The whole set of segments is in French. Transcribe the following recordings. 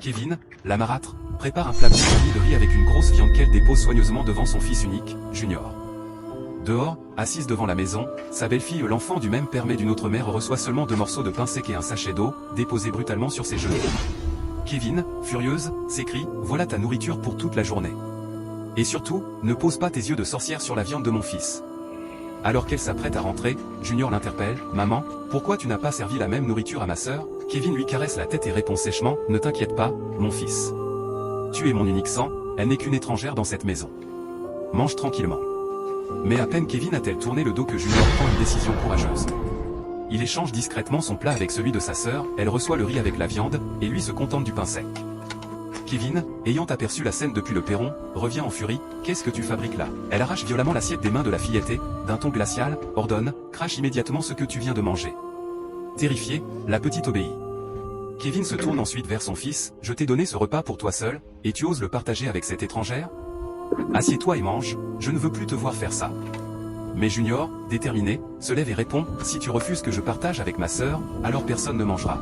Kevin, la marâtre, prépare un plat bien fourni de riz avec une grosse viande qu'elle dépose soigneusement devant son fils unique, Junior. Dehors, assise devant la maison, sa belle-fille l'enfant du même père mais d'une autre mère reçoit seulement 2 morceaux de pain sec et un sachet d'eau, déposés brutalement sur ses genoux. Kevin, furieuse, s'écrie « Voilà ta nourriture pour toute la journée. Et surtout, ne pose pas tes yeux de sorcière sur la viande de mon fils. » Alors qu'elle s'apprête à rentrer, Junior l'interpelle « Maman, pourquoi tu n'as pas servi la même nourriture à ma sœur ?» Kevin lui caresse la tête et répond sèchement « Ne t'inquiète pas, mon fils. Tu es mon unique sang, elle n'est qu'une étrangère dans cette maison. Mange tranquillement. » Mais à peine Kevin a-t-elle tourné le dos que Junior prend une décision courageuse. Il échange discrètement son plat avec celui de sa sœur, elle reçoit le riz avec la viande, et lui se contente du pain sec. Kevin, ayant aperçu la scène depuis le perron, revient en furie « Qu'est-ce que tu fabriques là ?» Elle arrache violemment l'assiette des mains de la fillette et, d'un ton glacial, ordonne « Crache immédiatement ce que tu viens de manger. » Terrifiée, la petite obéit. Kevin se tourne ensuite vers son fils « Je t'ai donné ce repas pour toi seul, et tu oses le partager avec cette étrangère ? Assieds-toi et mange, je ne veux plus te voir faire ça. » Mais Junior, déterminé, se lève et répond « Si tu refuses que je partage avec ma sœur, alors personne ne mangera. »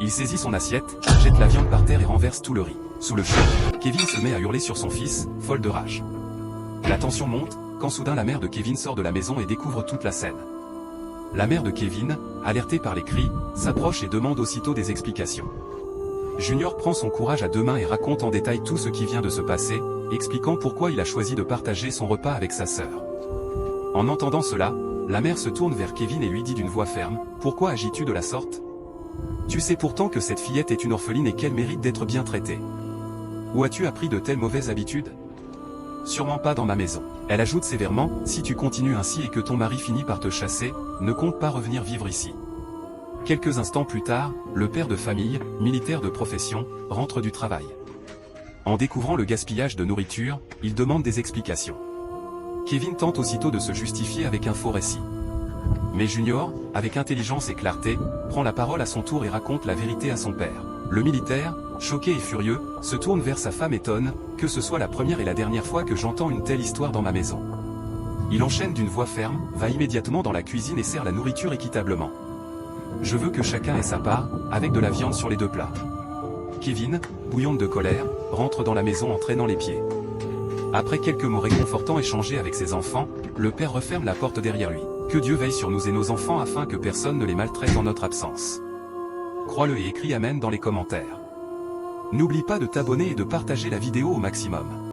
Il saisit son assiette, jette la viande par terre et renverse tout le riz. Sous le choc, Kevin se met à hurler sur son fils, folle de rage. La tension monte, quand soudain la mère de Kevin sort de la maison et découvre toute la scène. La mère de Kevin, alertée par les cris, s'approche et demande aussitôt des explications. Junior prend son courage à 2 mains et raconte en détail tout ce qui vient de se passer, expliquant pourquoi il a choisi de partager son repas avec sa sœur. En entendant cela, la mère se tourne vers Kevin et lui dit d'une voix ferme « Pourquoi agis-tu de la sorte ? Tu sais pourtant que cette fillette est une orpheline et qu'elle mérite d'être bien traitée. Où as-tu appris de telles mauvaises habitudes ? Sûrement pas dans ma maison. » Elle ajoute sévèrement « Si tu continues ainsi et que ton mari finit par te chasser, ne compte pas revenir vivre ici. » Quelques instants plus tard, le père de famille, militaire de profession, rentre du travail. En découvrant le gaspillage de nourriture, il demande des explications. Kevin tente aussitôt de se justifier avec un faux récit. Mais Junior, avec intelligence et clarté, prend la parole à son tour et raconte la vérité à son père. Le militaire, choqué et furieux, se tourne vers sa femme et tonne « Que ce soit la première et la dernière fois que j'entends une telle histoire dans ma maison. » Il enchaîne d'une voix ferme, va immédiatement dans la cuisine et sert la nourriture équitablement. « Je veux que chacun ait sa part, avec de la viande sur les 2 plats. » Kevin, bouillante de colère, rentre dans la maison en traînant les pieds. Après quelques mots réconfortants échangés avec ses enfants, le père referme la porte derrière lui. Que Dieu veille sur nous et nos enfants afin que personne ne les maltraite en notre absence. Crois-le et écris Amen dans les commentaires. N'oublie pas de t'abonner et de partager la vidéo au maximum.